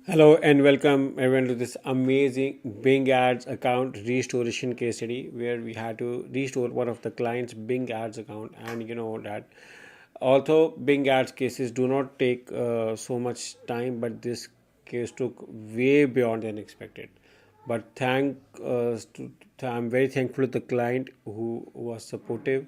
Hello and welcome everyone to this amazing Bing Ads account restoration case study where we had to restore one of the client's Bing Ads account. And you know that although Bing Ads cases do not take so much time, but this case took way beyond than expected. But I'm very thankful to the client who was supportive,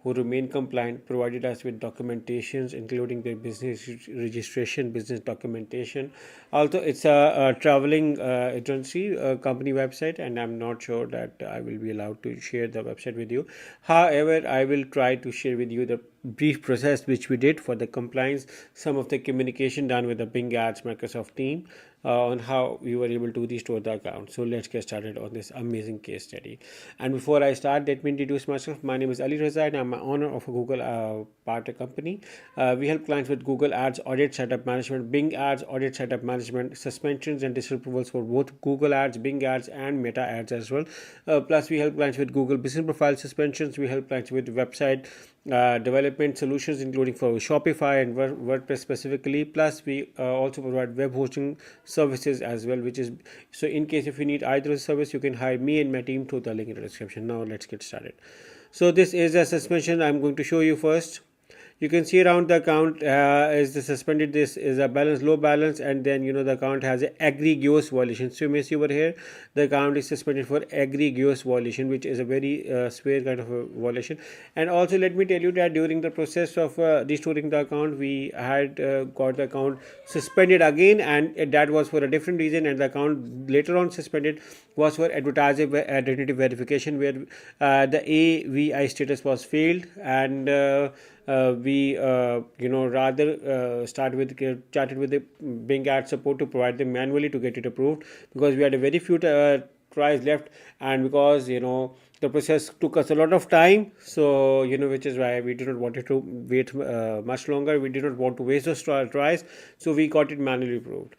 who remained compliant, provided us with documentations, including their business registration, business documentation. Although it's a traveling agency company website, and I'm not sure that I will be allowed to share the website with you. However, I will try to share with you the brief process which we did for the compliance, some of the communication done with the Bing Ads Microsoft team on how we were able to restore the account. So let's get started on this amazing case study. And before I start, let me introduce myself. My name is Raza, and I'm an owner of a Google partner company. We help clients with Google Ads audit setup management, Bing Ads audit setup management, suspensions and disapprovals for both Google Ads, Bing Ads, and Meta Ads as well. Plus, we help clients with Google business profile suspensions. We help clients with website development solutions, including for Shopify and WordPress specifically. Plus, we also provide web hosting services as well, which is so in case if you need either service, you can hire me and my team through the link in the description. Now, let's get started. So, this is a suspension I'm going to show you first. You can see around the account is the suspended. This is a balance, low balance, and then the account has an egregious violation. So you may see over here the account is suspended for egregious violation, which is a very severe kind of a violation. And also let me tell you that during the process of restoring the account, we had got the account suspended again, and that was for a different reason. And the account later on suspended was for advertiser identity verification, where the AVI status was failed, and we rather chatted with the Bing Ad support to provide them manually to get it approved, because we had a very few tries left, and because the process took us a lot of time. So which is why we did not wanted to wait much longer. We did not want to waste those tries, so we got it manually approved.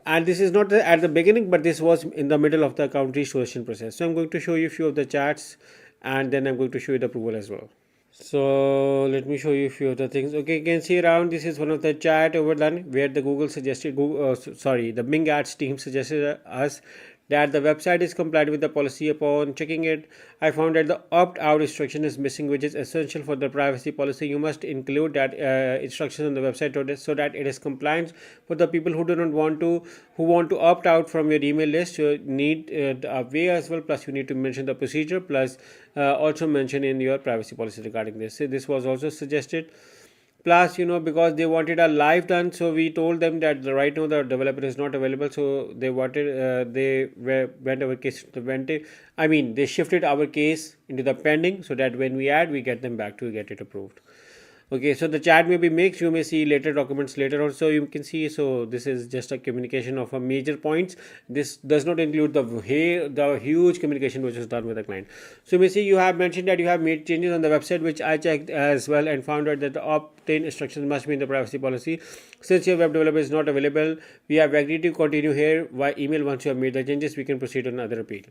And this is not at the beginning, but this was in the middle of the account restoration process. So I'm going to show you a few of the chats, and then I'm going to show you the approval as well. So let me show you a few of the things. Okay, you can see around this is one of the chat over done where the the Bing Ads team suggested us that the website is compliant with the policy. Upon checking it, I found that the opt-out instruction is missing, which is essential for the privacy policy. You must include that instruction on the website so that it is compliant for the people who do not want to, who want to opt out from your email list. You need a way as well. Plus, you need to mention the procedure. Plus, also mention in your privacy policy regarding this. So this was also suggested. Plus, because they wanted a live done, so we told them that right now the developer is not available. So they wanted went our case to they shifted our case into the pending, so that when we add, we get them back to get it approved. Okay, so the chat may be mixed. You may see later documents later on. So you can see. So this is just a communication of a major points. This does not include the huge communication which was done with the client. So you may see you have mentioned that you have made changes on the website, which I checked as well and found out that the opt-in instructions must be in the privacy policy. Since your web developer is not available, we have agreed to continue here via email. Once you have made the changes, we can proceed on another appeal.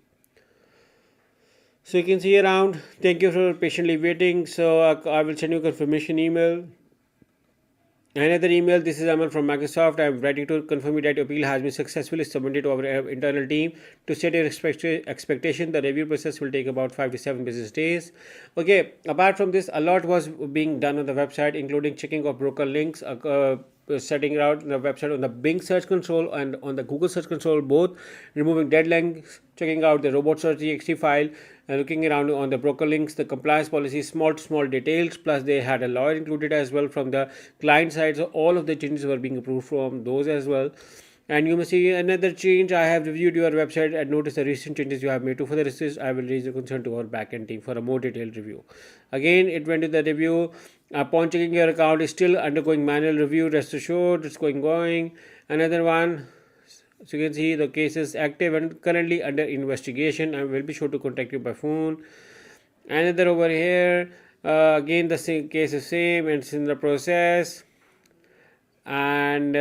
So you can see around, thank you for patiently waiting. So I will send you a confirmation email. Another email, this is Amal from Microsoft. I am writing to confirm that your appeal has been successfully submitted to our internal team. To set your expectation, the review process will take about 5 to 7 business days. Okay, apart from this, a lot was being done on the website, including checking of broken links, setting out the website on the Bing Search Console and on the Google Search Console both, removing dead links, checking out the Robots.txt file, and looking around on the broker links, the compliance policy, small details. Plus, they had a lawyer included as well from the client side, so all of the changes were being approved from those as well. And you may see another change. I have reviewed your website and noticed the recent changes you have made. To further assist, I will raise the concern to our backend team for a more detailed review. Again, it went to the review. Upon checking your account is still undergoing manual review. Rest assured, it's going. Another one. So you can see the case is active and currently under investigation. I will be sure to contact you by phone. Another over here. Again, the same case is same and it's in the process. And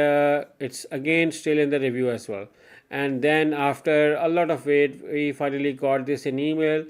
it's again still in the review as well. And then after a lot of wait, we finally got this in email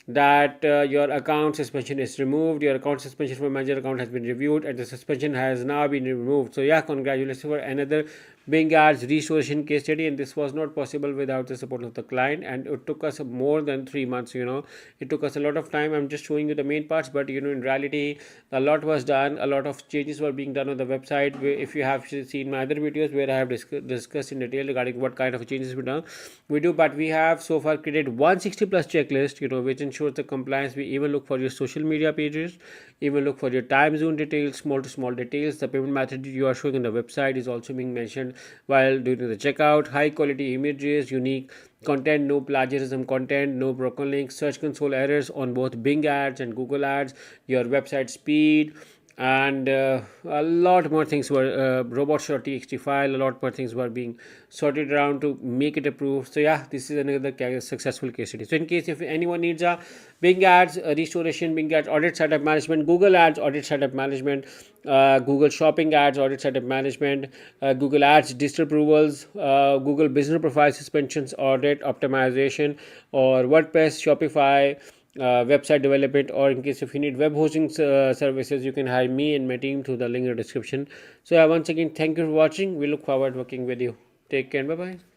that your account suspension is removed. Your account suspension for manager account has been reviewed and the suspension has now been removed. So yeah, congratulations for another Bing ads restoration case study, and this was not possible without the support of the client, and it took us more than 3 months. It took us a lot of time. I'm just showing you the main parts, but in reality a lot was done. A lot of changes were being done on the website. If you have seen my other videos where I have discussed in detail regarding what kind of changes we do, but we have so far created 160 plus checklist, which ensures the compliance. We even look for your social media pages, even look for your time zone details, small to small details. The payment method you are showing on the website is also being mentioned while doing the checkout. High quality images, unique content, no plagiarism content, no broken links, search console errors on both Bing ads and Google ads, your website speed, and a lot more things were robots.txt file. A lot more things were being sorted around to make it approved. So yeah, this is another successful case study. So in case if anyone needs a Bing ads restoration, Bing ads audit setup management, Google ads audit setup management, Google shopping ads audit setup management, Google ads digital approvals, Google business profile suspensions audit optimization, or WordPress, Shopify, website development, or in case if you need web hosting services, you can hire me and my team through the link in the description. So once again, thank you for watching. We look forward to working with you. Take care. Bye bye.